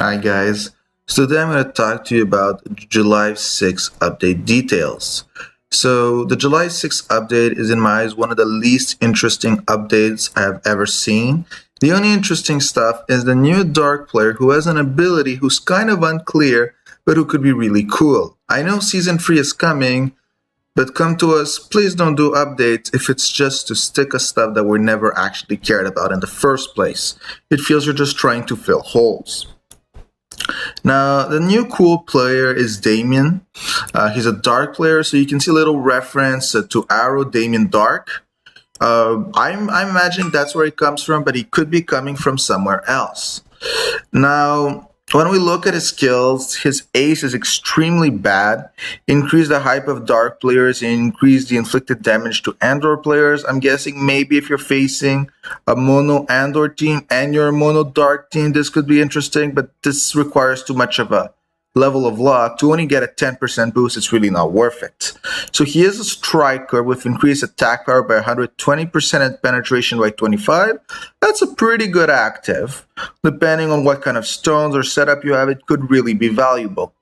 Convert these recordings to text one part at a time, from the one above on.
Hi guys. So today I'm going to talk to you about July 6 update details. So the July 6 update is in my eyes one of the least interesting updates I have ever seen. The only interesting stuff is the new dark player who has an ability who's kind of unclear but who could be really cool. I know season 3 is coming, but come to us, please don't do updates if it's just to stick us stuff that we never actually cared about in the first place. It feels you're just trying to fill holes. Now, the new cool player is Damien. He's a dark player, so you can see a little reference to Arrow Damien Dark. I'm imagining that's where he comes from, but he could be coming from somewhere else. Now, when we look at his skills, his ace is extremely bad. Increase the hype of dark players and increase the inflicted damage to Andor players. I'm guessing maybe if you're facing a mono Andor team and you're a mono dark team, this could be interesting, but this requires too much of a level of luck. To only get a 10% boost, it's really not worth it. So he is a striker with increased attack power by 120% and penetration by 25. That's a pretty good active. Depending on what kind of stones or setup you have, it could really be valuable.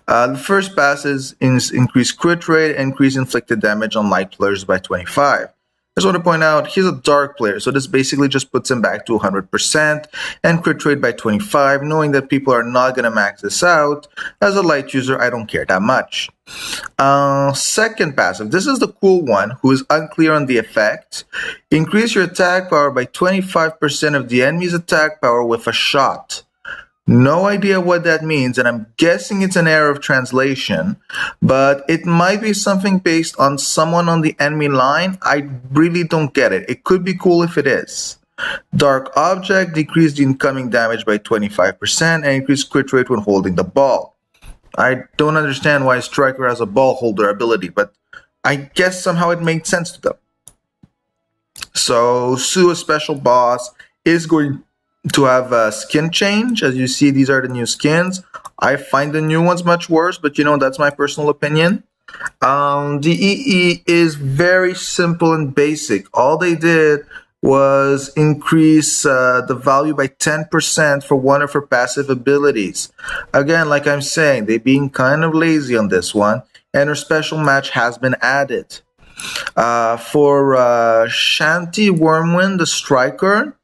The first pass is increased crit rate and increased inflicted damage on light players by 25. I just want to point out, he's a dark player, so this basically just puts him back to 100% and crit rate by 25, knowing that people are not going to max this out. As a light user, I don't care that much. Second passive, this is the cool one, who is unclear on the effect. Increase your attack power by 25% of the enemy's attack power with a shot. No idea what that means, and I'm guessing it's an error of translation, but it might be something based on someone on the enemy line. I really don't get it. It could be cool if it is. Dark object, decrease the incoming damage by 25% and increase crit rate when holding the ball. I don't understand why a striker has a ball holder ability, but I guess somehow it made sense to them. So Sue, a special boss, is going to have a skin change. As you see, these are the new skins. I find the new ones much worse, but that's my personal opinion. The EE is very simple and basic. All they did was increase the value by 10% for one of her passive abilities. Again, like I'm saying, they're being kind of lazy on this one, and her special match has been added. For Shanti Wormwind, the striker,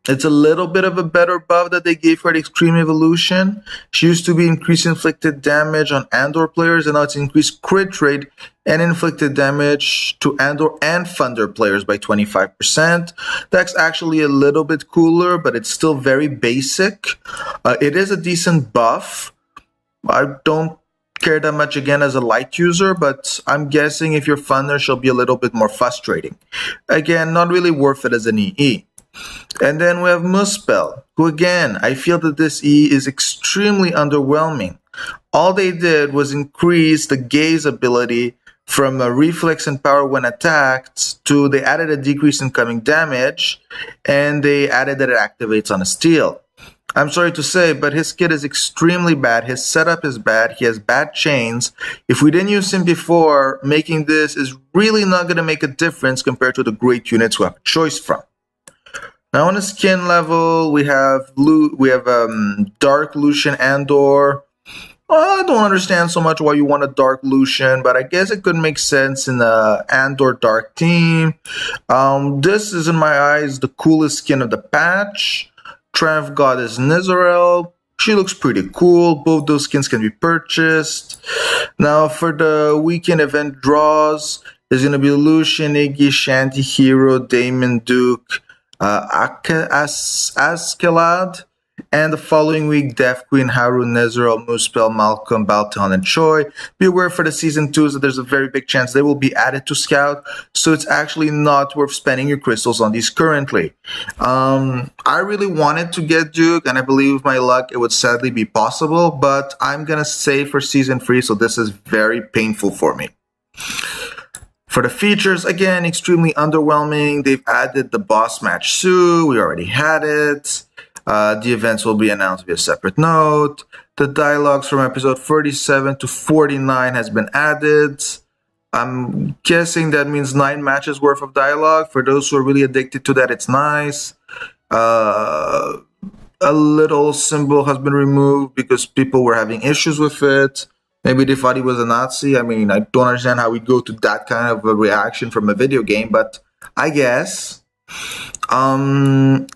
it's a little bit of a better buff that they gave her at Extreme Evolution. She used to be increased inflicted damage on Andor players, and now it's increased crit rate and inflicted damage to Andor and Thunder players by 25%. That's actually a little bit cooler, but it's still very basic. It is a decent buff. I don't care that much again as a light user, but I'm guessing if you're Thunder, she'll be a little bit more frustrating. Again, not really worth it as an EE. And then we have Muspel, who again, I feel that this E is extremely underwhelming. All they did was increase the gaze ability from a reflex and power when attacked to they added a decrease in incoming damage, and they added that it activates on a steal. I'm sorry to say, but his kit is extremely bad. His setup is bad. He has bad chains. If we didn't use him before, making this is really not going to make a difference compared to the great units we have a choice from. Now on the skin level, we have Dark Lucian Andor. I don't understand so much why you want a Dark Lucian, but I guess it could make sense in the Andor Dark team. This is, in my eyes, the coolest skin of the patch. Triumph Goddess Nizarel. She looks pretty cool. Both those skins can be purchased. Now for the weekend event draws, there's going to be Lucian, Iggy, Shanti, Hero, Damon, Duke, Askeladd, and the following week, Death Queen, Haru, Nezerel, Muspel, Malcolm, Balton, and Choi. Be aware for the season 2s that there's a very big chance they will be added to Scout, so it's actually not worth spending your crystals on these currently. I really wanted to get Duke, and I believe with my luck it would sadly be possible, but I'm gonna save for season 3, so this is very painful for me. For the features, again, extremely underwhelming. They've added the boss match Sue. We already had it. The events will be announced via separate note. The dialogues from episode 37 to 49 has been added. I'm guessing that means 9 matches worth of dialogue. For those who are really addicted to that, it's nice. a little symbol has been removed because people were having issues with it. Maybe they thought he was a Nazi. I mean, I don't understand how we go to that kind of a reaction from a video game, but I guess. And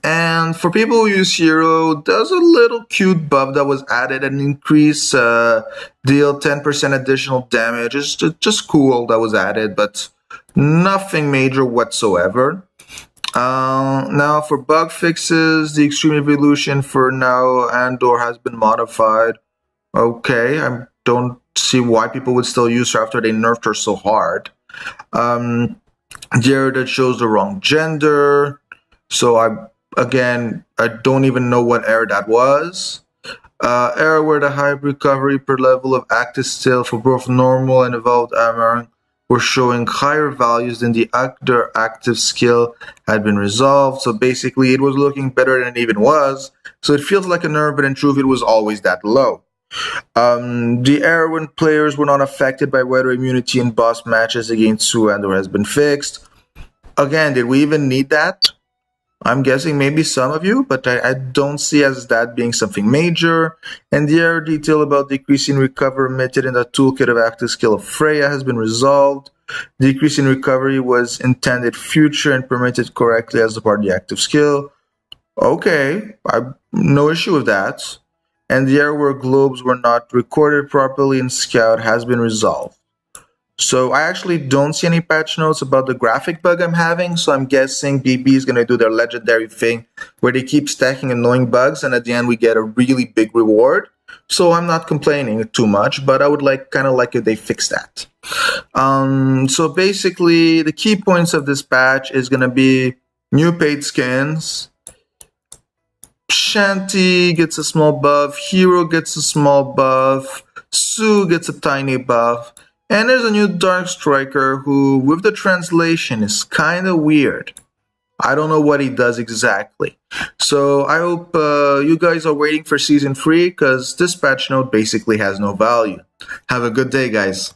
for people who use Hero, there's a little cute buff that was added, an increase, deal 10% additional damage. It's just cool that was added, but nothing major whatsoever. Now for bug fixes, the Extreme Evolution for now Andor has been modified. Okay, I don't see why people would still use her after they nerfed her so hard. The error that shows the wrong gender. So I don't even know what error that was. Error where the high recovery per level of active skill for both normal and evolved armor were showing higher values than the other active skill had been resolved. So basically it was looking better than it even was. So it feels like a nerf, but in truth it was always that low. The error when players were not affected by weather immunity in boss matches against Suandor has been fixed. Again, did we even need that? I'm guessing maybe some of you, but I don't see as that being something major. And the error detail about decreasing recovery omitted in the toolkit of active skill of Freya has been resolved. Decrease in recovery was intended future and permitted correctly as a part of the active skill. Okay, no issue with that. And the error where globes were not recorded properly in Scout has been resolved. So I actually don't see any patch notes about the graphic bug I'm having, so I'm guessing BB is going to do their legendary thing where they keep stacking annoying bugs and at the end we get a really big reward. So I'm not complaining too much, but I would kind of like if they fix that. So basically the key points of this patch is going to be new paid skins. Shanty gets a small buff, Hero gets a small buff, Sue gets a tiny buff, and there's a new Dark Striker who, with the translation, is kind of weird. I don't know what he does exactly. So I hope you guys are waiting for Season 3 because this patch note basically has no value. Have a good day, guys.